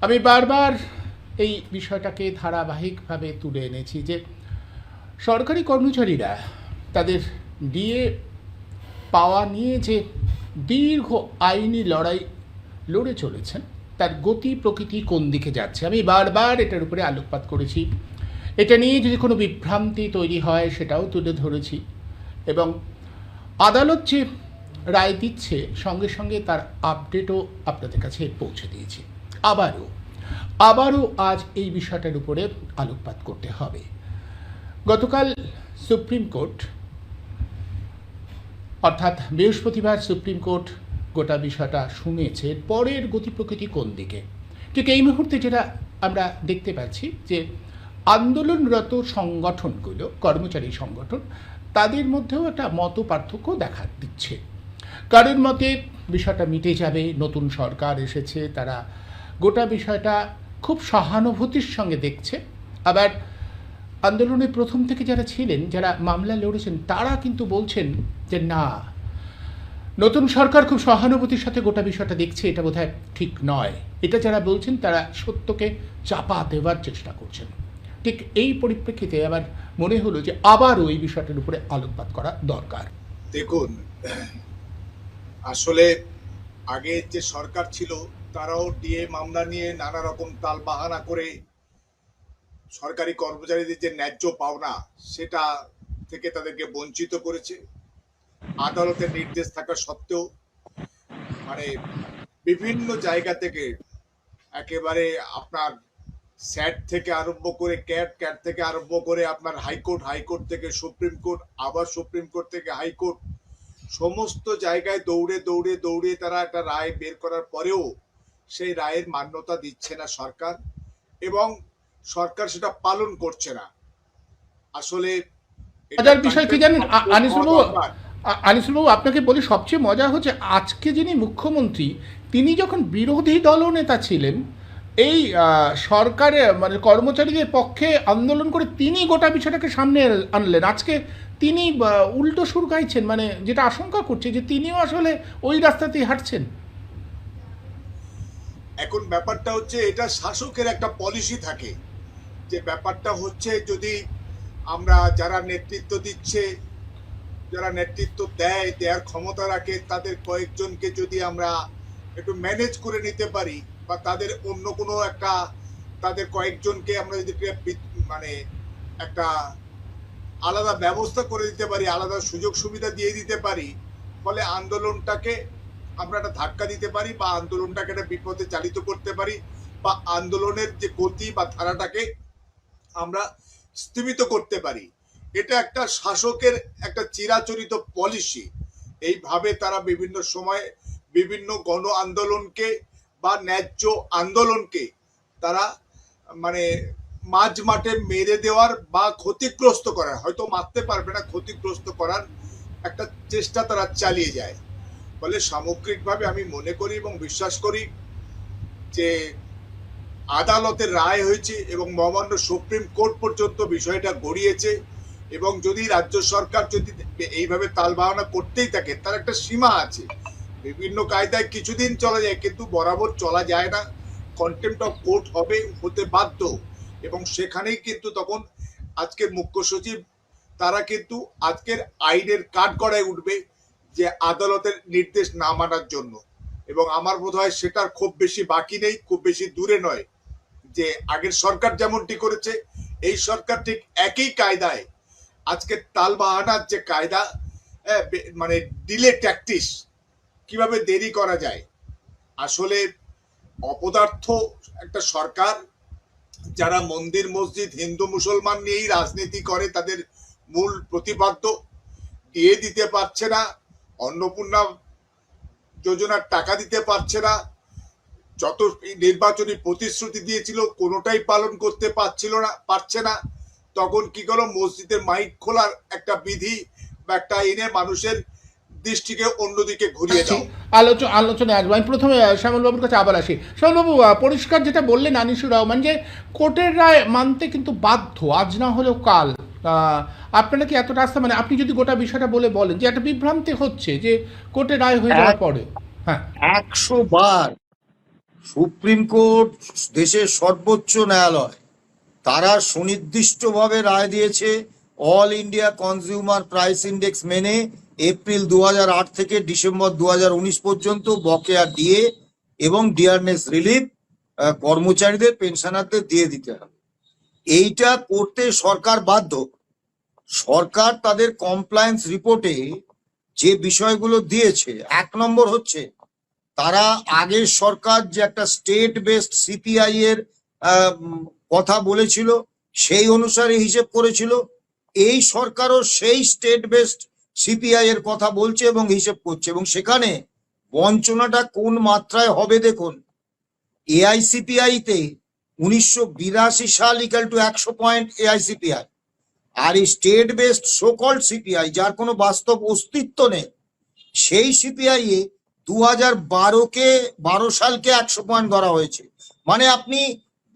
আমি বারবার এই বিষয়টাকে ধারাবাহিকভাবে তুলে এনেছি যে সরকারি কর্মচারীরা তাদের ডিএ পাওয়া নিয়ে যে দীর্ঘ আইনি লড়াই লড়ে চলেছেন তার গতি প্রকৃতি কোন দিকে যাচ্ছে আমি বারবার এটার উপরে আলোকপাত করেছি। এটা নিয়ে যদি কোনো বিভ্রান্তি তৈরি হয় সেটাও তুলে ধরেছি এবং আদালত যে রায় দিচ্ছে সঙ্গে সঙ্গে তার আপডেটও আপনাদের কাছে পৌঁছে দিয়েছি। আবারও আজ এই বিষয়টার উপরে আলোকপাত করতে হবে। গতকাল সুপ্রিম কোর্ট অর্থাৎ বৃহস্পতিবার সুপ্রিম কোর্ট গোটা বিষয়টা শুনেছে। পরের গতি প্রকৃতি কোন দিকে, ঠিক এই মুহূর্তে যেটা আমরা দেখতে পাচ্ছি যে আন্দোলনরত সংগঠনগুলো, কর্মচারী সংগঠন, তাদের মধ্যেও একটা মত পার্থক্য দেখা দিচ্ছে। কারোর মতে বিষয়টা মিটে যাবে, নতুন সরকার এসেছে, তারা গোটা বিষয়টা খুব সহানুভূতির সঙ্গে দেখছে। আবার আন্দোলনের প্রথম থেকে যারা ছিলেন, যারা মামলা লড়েছেন, তারা কিন্তু বলছেন যে না, নতুন সরকার খুব সহানুভূতির সাথে গোটা বিষয়টা দেখছে, এটা বোধহয় ঠিক নয়। এটা যারা বলছেন তারা সত্যকে চাপা দেওয়ার চেষ্টা করছেন। ঠিক এই পরিপ্রেক্ষিতে আমার মনে হলো যে আবারও এই বিষয়টার উপরে আলোকপাত করা দরকার। দেখুন, আসলে আগে যে সরকার ছিল তারাও ডিএ মামলা নিয়ে নানা রকম তাল বাহানা করে সরকারি কর্মচারীদের যে ন্যায্য পাওনা সেটা থেকে তাদেরকে বঞ্চিত করেছে। আদালতের নির্দেশ থাকা সত্ত্বেও মানে বিভিন্ন জায়গা থেকে একেবারে আপনার স্যাট থেকে আরম্ভ করে ক্যাট থেকে আরম্ভ করে আপনার হাইকোর্ট থেকে সুপ্রিম কোর্ট, আবার সুপ্রিম কোর্ট থেকে হাইকোর্ট, সমস্ত জায়গায় দৌড়ে তারা একটা রায় বের করার পরেও সেই রায়ের মান্যতা দিচ্ছে না সরকার, এবং সরকার সেটা পালন করছে না। আসলে মজার বিষয় কি জানেন আনিসুল বাবু, আপনাকে বলি, সবচেয়ে মজা হচ্ছে আজকে যিনি মুখ্যমন্ত্রী, তিনি যখন বিরোধী দলনেতা ছিলেন, এই সরকারের মানে কর্মচারীদের পক্ষে আন্দোলন করে তিনি গোটা বিষয়টাকে সামনে আনলেন। আজকে তিনি উল্টো সুর গাইছেন, মানে যেটা আশঙ্কা করছে যে তিনিও আসলে ওই রাস্তাতেই হাঁটছেন। এখন ব্যাপারটা হচ্ছে এটা শাসকের একটা পলিসি থাকে, যে ব্যাপারটা হচ্ছে যদি আমরা যারা নেতৃত্ব দিচ্ছে, যারা নেতৃত্ব দেওয়ার ক্ষমতা রাখে, তাদের কয়েকজনকে যদি আমরা একটু ম্যানেজ করে নিতে পারি, বা তাদের অন্য কোনো একটা তাদের কয়েকজনকে আমরা যদি মানে একটা আলাদা ব্যবস্থা করে দিতে পারি, আলাদা সুযোগ সুবিধা দিয়ে দিতে পারি, ফলে আন্দোলনটাকে আমরা একটা ধাক্কা দিতে পারি, বা আন্দোলনটাকে একটা বিপদে চালিত করতে পারি, বা আন্দোলনের যে গতি বা ধারাটাকে আমরা স্থিমিত করতে পারি। এটা একটা শাসকের একটা চিরাচরিত পলিসি। এইভাবে তারা বিভিন্ন সময় বিভিন্ন গণ আন্দোলনকে বা ন্যায্য আন্দোলনকে তারা মানে মাঝ মাঠে মেরে দেওয়ার বা ক্ষতিগ্রস্ত করার, হয়তো মারতে পারবে না, ক্ষতিগ্রস্ত করার একটা চেষ্টা তারা চালিয়ে যায়। ফলে সামগ্রিকভাবে আমি মনে করি এবং বিশ্বাস করি যে আদালতের রায় হয়েছে এবং মহামান্য সুপ্রিম কোর্ট পর্যন্ত বিষয়টা গড়িয়েছে, এবং যদি রাজ্য সরকার যদি এইভাবে তালবাহানা করতেই থাকে, তার একটা সীমা আছে। বিভিন্ন কায়দায় কিছুদিন চলা যায়, কিন্তু বরাবর চলা যায় না। কন্টেম্প্ট অফ কোর্ট হতে বাধ্য, এবং সেখানেই কিন্তু তখন আজকের মুখ্য সচিব তারা কিন্তু আজকের আইনের কাঠগড়ায় উঠবে যে আদালতের নির্দেশ না মানার জন্য। এবং আমার বোধ হয় সেটার খুব বেশি বাকি নেই, খুব বেশি দূরে নয়, যে আগের সরকার যেমনটি করেছে এই সরকার ঠিক একই কায়দায় আজকে তালবাহানার যে কায়দা, মানে ডিলে ট্যাকটিস, কিভাবে দেরি করা যায়। আসলে অপদার্থ একটা সরকার, যারা মন্দির মসজিদ হিন্দু মুসলমান নিয়েই রাজনীতি করে, তাদের মূল প্রতিপাদ্য দিয়ে দিতে পারছে না, অন্নপূর্ণা যোজনার টাকা দিতে পারছে না, যত নির্বাচনী প্রতিশ্রুতি দিয়েছিল কোনোটাই পালন করতে পারছে না। তখন কি করলো, মসজিদের মাইক খোলার একটা বিধি বা একটা এনে মানুষের দৃষ্টিকে অন্যদিকে ঘুরিয়ে দাও। আলোচনায় আসবো। আমি প্রথমে শ্যামলবাবুর কাছে আবার আসি। শ্যামলবাবু, পরিষ্কার যেটা বললেন আনিসুর রহমান, যে কোর্টের রায় মানতে কিন্তু বাধ্য, আজ না হলেও কাল। আপনারা কি এতটা আস্থা, মানে আপনি যদি গোটা বিষয়টা বলেন যে একটা বিভ্রান্তি হচ্ছে যে কোর্টের রায় হয়ে যাওয়ার পরে। হ্যাঁ, 100 বার সুপ্রিম কোর্ট দেশের সর্বোচ্চ ন্যায়ালয়, তারা সুনির্দিষ্টভাবে রায় দিয়েছে all India consumer price index মেনে এপ্রিল 2008 থেকে ডিসেম্বর 2019 পর্যন্ত বকেয়া ডিএ এবং ডিয়ারনেস রিলিফ কর্মচারীদের, পেনশনারদের দিয়ে দিতে হবে। এইটা করতে সরকার বাধ্য। সরকার তাদের কমপ্লায়েন্স রিপোর্টে যে বিষয়গুলো দিয়েছে, 1 নম্বর হচ্ছে তারা আগের সরকার যে একটা স্টেট বেসড সিপিআই এর কথা বলেছিল সেই অনুসারে হিসেব করেছিল। এই সরকারও সেই স্টেট বেসড সিপিআই এর কথা বলছে এবং হিসেব করছে, এবং সেখানে বঞ্চনাটা কোন মাত্রায় হবে দেখুন। এআইসিপিআই তে 1982 সাল ইকুয়াল টু 100 পয়েন্ট এআইসিপিআই, আর এই স্টেট বেসড সোকল্ড সিপিআই যার কোনো বাস্তব অস্তিত্ব নেই, সেই সিপিআই এ 2012 সালকে 100 পয়েন্ট ধরা হয়েছে। মানে আপনি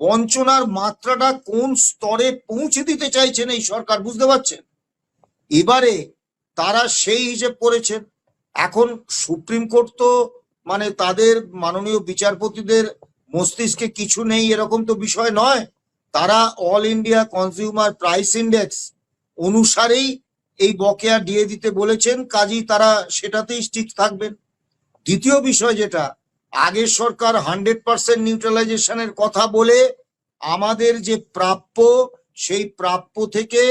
বঞ্চনার মাত্রাটা কোন স্তরে পৌঁছে দিতে চাইছেন এই সরকার, বুঝতে পারছেন? এবারে তারা সেই হিসেব করেছেন। এখন সুপ্রিম কোর্ট তো মানে তাদের মাননীয় বিচারপতিদের মস্তিষ্কে কিছু নেই এরকম তো বিষয় নয়। তারা all India consumer price index অনুসারেই এই বকেয়া দিয়ে দিতে বলেছেন, কাজেই তারা সেটাতেই স্টিক থাকবেন। দ্বিতীয় বিষয়, যেটা আগের সরকার 100% নিউট্রালাইজেশনের কথা বলে আমাদের যে প্রাপ্য, সেই প্রাপ্য থেকে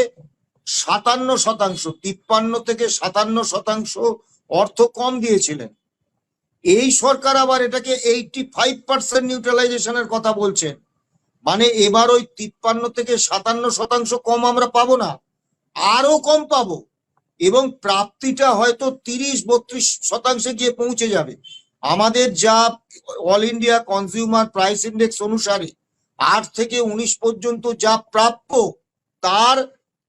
57%, 53 থেকে 57% অর্থ কম দিয়েছিলেন। এই সরকার আবার এটাকে 85% নিউট্রালাইজেশনের কথা বলছেন। মানে এবার ওই 53 থেকে 57% কম আমরা পাবো না, আরো কম পাবো, এবং প্রাপ্তিটা হয়তো 30-32% গিয়ে পৌঁছে যাবে। আমাদের যা all India consumer price index অনুসারে 8 থেকে 19 পর্যন্ত যা প্রাপ্য, তার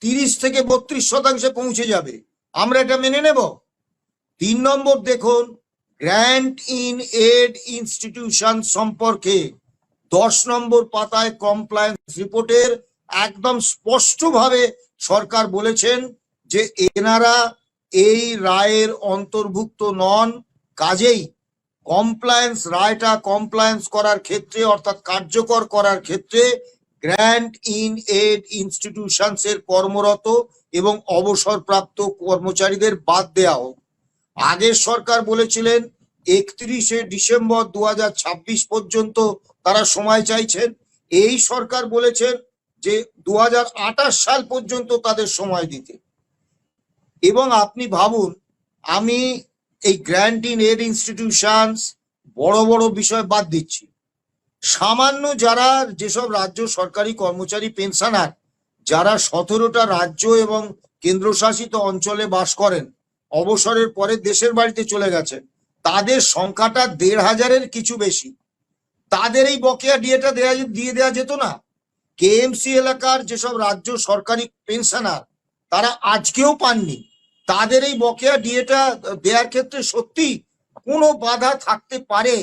30 থেকে 32% পৌঁছে যাবে। আমরা এটা মেনে নেব। 3 নম্বর দেখুন, গ্র্যান্ট ইন এড ইনস্টিটিউশন সম্পর্কে 10 নম্বর পাতায় কমপ্লায়েন্স রিপোর্টের একদম স্পষ্টভাবে সরকার বলেছেন যে এনারা এই রায়ের অন্তর্ভুক্ত নন। কাজেই কমপ্লায়েন্স রায়টা কমপ্লায়েন্স করার ক্ষেত্রে, অর্থাৎ কার্যকর করার ক্ষেত্রে গ্র্যান্ট ইন এড ইনস্টিটিউশনস এর কর্মরত এবং অবসরপ্রাপ্ত কর্মচারীদের বাদ দেওয়া হোক। আগের সরকার বলেছিলেন 31শে ডিসেম্বর 2026 পর্যন্ত তারা সময় চাইছেন। এই সরকার বলেছেন যে 2028 সাল পর্যন্ত তাদের সময় দিতে। এবং আপনি ভাবুন, আমি এই গ্র্যান্ট ইন এড ইনস্টিটিউশনস বড় বড় বিষয় বাদ দিচ্ছি, সামান্য যারা যেসব রাজ্য সরকারি কর্মচারী পেনশনার যারা 17টা রাজ্য এবং কেন্দ্রশাসিত অঞ্চলে বাস করেন, অবসরের পরে দেশের বাড়িতে চলে গেছেন, তাদের সংখ্যাটা 1,500-এর কিছু বেশি। তাদের এই বকেয়া ডিএটা দিয়ে দেওয়া যেত না? কেএমসি এলাকার যেসব রাজ্য সরকারি পেনশনার তারা আজকেও পাননি, তাদের এই বকেয়া ডিএটা দেওয়ার ক্ষেত্রে সত্যি কোনো বাধা থাকতে পারে?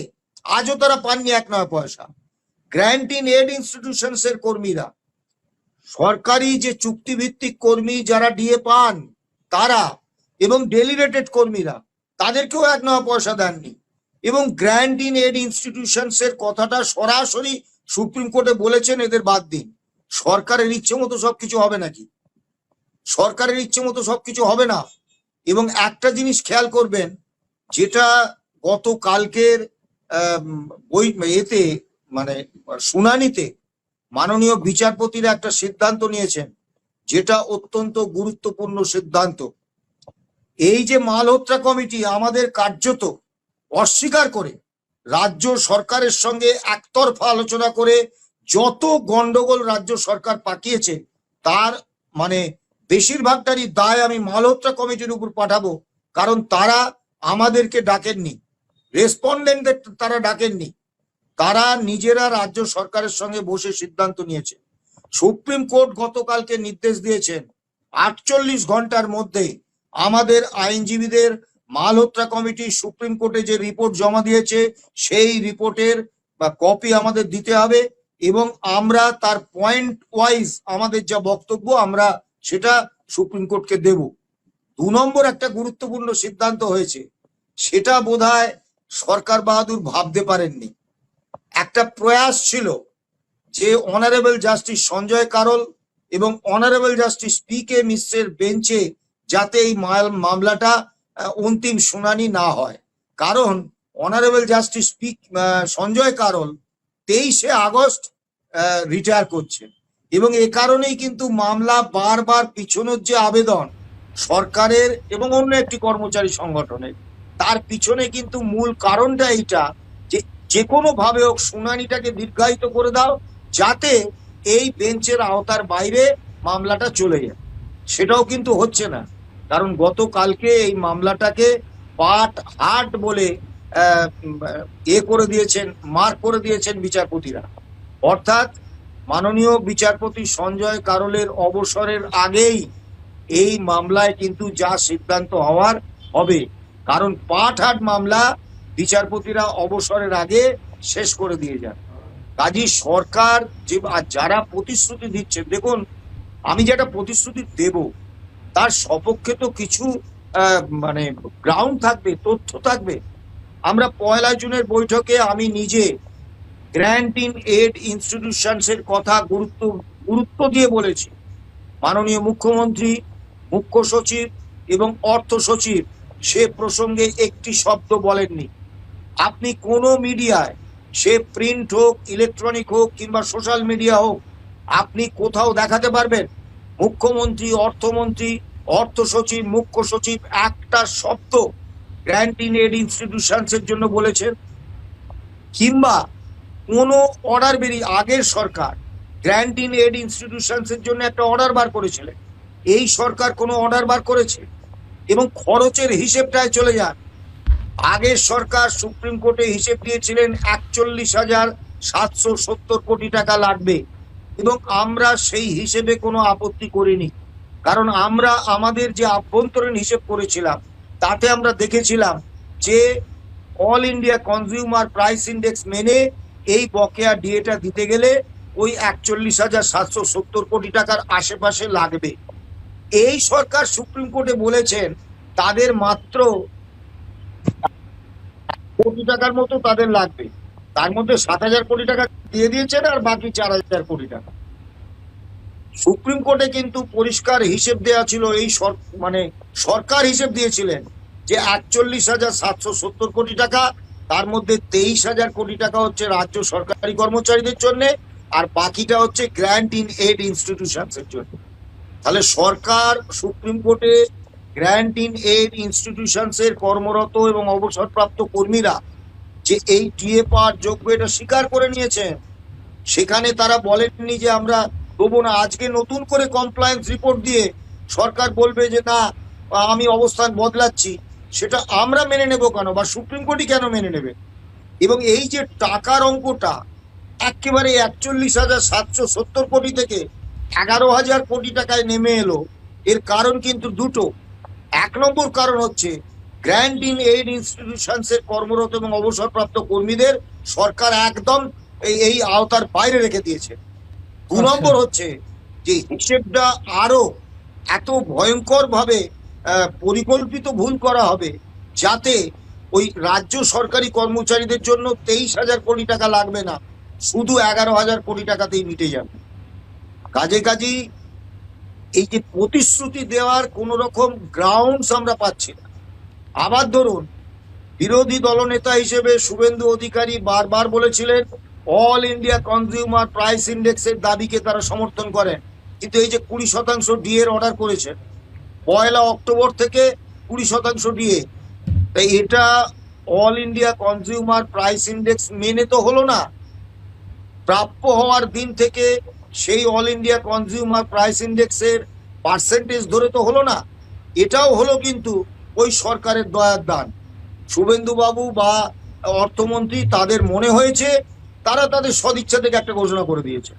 আজও তারা পাননি 1 পয়সা। গ্র্যান্ট ইন এড ইনস্টিটিউশনস এর কর্মীরা, সরকারি যে চুক্তিভিত্তিক কর্মী যারা ডিএ পান তারা, এবং ডেলিগেটেড কর্মীরা, তাদেরকেও 1 পয়সা দেননি। এবং গ্র্যান্ট ইন এড ইনস্টিটিউশনস এর কথাটা সরাসরি সুপ্রিম কোর্টে বলেছেন এদের বাদ দিন। সরকারের ইচ্ছে মতো সবকিছু হবে নাকি? সরকারের ইচ্ছে মতো সবকিছু হবে না। এবং একটা জিনিস খেয়াল করবেন, যেটা গতকালকের এতে মানে শুনানিতে মাননীয় বিচারপতিরা একটা সিদ্ধান্ত নিয়েছেন, যেটা অত্যন্ত গুরুত্বপূর্ণ সিদ্ধান্ত। এই যে মালহোত্রা কমিটি আমাদের কার্যত অস্বীকার করে রাজ্য সরকারের সঙ্গে একতরফা আলোচনা করে যত গন্ডগোল রাজ্য সরকার পাকিয়েছে, তার মানে বেশিরভাগটারই দায় আমি মালহোত্রা কমিটির উপর পাঠাবো। কারণ তারা আমাদেরকে ডাকেননি, রেসপন্ডেন্টদের তারা ডাকেননি, তারা নিজেরা রাজ্য সরকারের সঙ্গে বসে সিদ্ধান্ত নিয়েছে। সুপ্রিম কোর্ট গতকালকে নির্দেশ দিয়েছেন 48 ঘন্টার মধ্যে আমাদের আইনজীবীদের মালহোত্রা কমিটি সুপ্রিম কোর্টে যে রিপোর্ট জমা দিয়েছে সেই রিপোর্টের বা কপি আমাদের দিতে হবে, এবং আমরা তার পয়েন্ট ওয়াইজ আমাদের যা বক্তব্য আমরা সেটা সুপ্রিম কোর্টকে দেব। 2 নম্বর একটা গুরুত্বপূর্ণ সিদ্ধান্ত হয়েছে, সেটা বোধহয় সরকার বাহাদুর ভাবতে পারেননি। একটা প্রয়াস ছিল যে অনারেবল জাস্টিস সঞ্জয় কারোল এবং অনারেবল জাস্টিস পি.কে. মিশ্রের বেঞ্চে যাতে এই মামলাটা অন্তিম শুনানি না হয়, কারণ অনারেবল জাস্টিস সঞ্জয় কারোল 23শে আগস্ট রিটায়ার করছেন এবং এ কারণেই কিন্তু মামলা বারবার পিছনোর যে আবেদন সরকারের এবং অন্য একটি কর্মচারী সংগঠনের, তার পিছনে কিন্তু মূল কারণটা এইটা যে যে কোনো ভাবে হোক শুনানিটাকে দীর্ঘায়িত করে দাও যাতে এই বেঞ্চের আওতার বাইরে মামলাটা চলে যায়। সেটাও কিন্তু হচ্ছে না, কারণ গতকালকে এই মামলাটাকে পার্ট হার্ট বলে মার্ক করে দিয়েছেন বিচারপতিরা। অর্থাৎ মাননীয় বিচারপতি সঞ্জয় কারোলের অবসরের আগেই এই মামলায় কিন্তু যা সিদ্ধান্ত হওয়ার হবে, কারণ পার্ট হার্ট মামলা বিচারপতিরা অবসরের আগে শেষ করে দিয়ে যান। কাজী সরকার যে যারা প্রতিশ্রুতি দিচ্ছে, দেখুন আমি যেটা প্রতিশ্রুতি দেব তার সপক্ষে তো কিছু মানে গ্রাউন্ড থাকবে, তথ্য থাকবে। আমরা 1 জুনের বৈঠকে আমি নিজে গ্র্যান্ট ইন এড ইনস্টিটিউশনস এর কথা গুরুত্ব দিয়ে বলেছি। মাননীয় মুখ্যমন্ত্রী, মুখ্য সচিব এবং অর্থ সচিব সে প্রসঙ্গে একটি শব্দ বলেননি। আপনি কোনো মিডিয়ায়, সে প্রিন্ট হোক, ইলেকট্রনিক হোক কিংবা সোশ্যাল মিডিয়া হোক, আপনি কোথাও দেখাতে পারবেন মুখ্যমন্ত্রী, অর্থমন্ত্রী, অর্থ সচিব, মুখ্য সচিব একটা শব্দ গ্র্যান্ট ইন এড ইনস্টিটিউশনস এর জন্য বলেছেন? কিংবা কোনো অর্ডার বেরিয়ে আগের সরকার গ্র্যান্ট ইন এড ইনস্টিটিউশনস এর জন্য একটা অর্ডার বার করেছিলেন, এই সরকার কোনো অর্ডার বার করেছে? এবং খরচের হিসেবটায় চলে যান, আগের সরকার সুপ্রিম কোর্টে হিসেব দিয়েছিলেন 41,770 কোটি টাকা লাগবে এবং আমরা সেই হিসেবে কোনো আপত্তি করিনি, কারণ আমরা আমাদের যে আভ্যন্তরীণ হিসেব করেছিলাম তাতে আমরা দেখেছিলাম যে all India consumer price index মেনে এই বকেয়া ডিএটা দিতে গেলে ওই 41,770 কোটি টাকার আশেপাশে লাগবে। এই সরকার সুপ্রিম কোর্টে বলেছেন তাদের মাত্র কোটি টাকার মতো তাদের লাগবে, তার মধ্যে 7,000 কোটি টাকা দিয়ে দিয়েছেন আর বাকি 4,000 কোটি টাকা। সুপ্রিম কোর্টে কিন্তু পরিষ্কার হিসেব দেওয়া ছিল, এই সরকার হিসেব দিয়েছিলেন যে 41,770 কোটি টাকা, তার মধ্যে 23,000 কোটি টাকা হচ্ছে রাজ্য সরকারি কর্মচারীদের জন্য আর বাকিটা হচ্ছে গ্র্যান্ট ইন এড ইনস্টিটিউশনস এর জন্য। তাহলে সরকার সুপ্রিম কোর্টে গ্র্যান্ট ইন এড ইনস্টিটিউশনস এর কর্মরত এবং অবসরপ্রাপ্ত কর্মীরা যে এই ডিএ পাওয়ার যোগ্য এটা স্বীকার করে নিয়েছেন। সেখানে তারা বলেননি যে আমরা দেবো না। আজকে নতুন করে কমপ্লায়েন্স রিপোর্ট দিয়ে সরকার বলবে যে না আমি অবস্থান বদলাচ্ছি, সেটা আমরা মেনে নেব কেন বা সুপ্রিম কোর্টই কেন মেনে নেবে? এবং এই যে টাকার অঙ্কটা একেবারে 41,770 কোটি থেকে 11,000 কোটি টাকায় নেমে এলো, এর কারণ কিন্তু দুটো। 1 নম্বর কারণ হচ্ছে গ্র্যান্ট ইন এড ইনস্টিটিউশনস এর কর্মরত এবং অবসরপ্রাপ্ত কর্মীদের সরকার একদম এই আওতার বাইরে রেখে দিয়েছে। 2 নম্বর হচ্ছে যে হিসেবটা আরো এত ভয়ঙ্কর ভাবে পরিকল্পিত ভুল করা হবে যাতে ওই রাজ্য সরকারি কর্মচারীদের জন্য 23,000 কোটি টাকা লাগবে না, শুধু 11,000 কোটি টাকাতেই মিটে যাবে। কাজেই এই যে প্রতিশ্রুতি দেওয়ার কোন রকম গ্রাউন্ডস আমরা পাচ্ছি না। আবার ধরুন বিরোধী দলনেতা হিসেবে শুভেন্দু অধিকারী বারবার বলেছিলেন অল ইন্ডিয়া কনজিউমার প্রাইস ইন্ডেক্সের দাবিকে তারা সমর্থন করেন, কিন্তু এই যে 20% ডিএর অর্ডার করেছেন 1 অক্টোবর থেকে 20% ডিএ, তাই এটা all India consumer price index মেনে তো হলো না। প্রাপ্য হওয়ার দিন থেকে সেই অল ইন্ডিয়া কনজিউমার প্রাইস ইন্ডেক্সের পার্সেন্টেজ ধরে তো হলো না। এটাও হলো কিন্তু ওই সরকারের দয়ার দান। শুভেন্দু বাবু বা অর্থমন্ত্রী তাদের মনে হয়েছে তারা তাদের সদিচ্ছা থেকে একটা ঘোষণা করে দিয়েছে।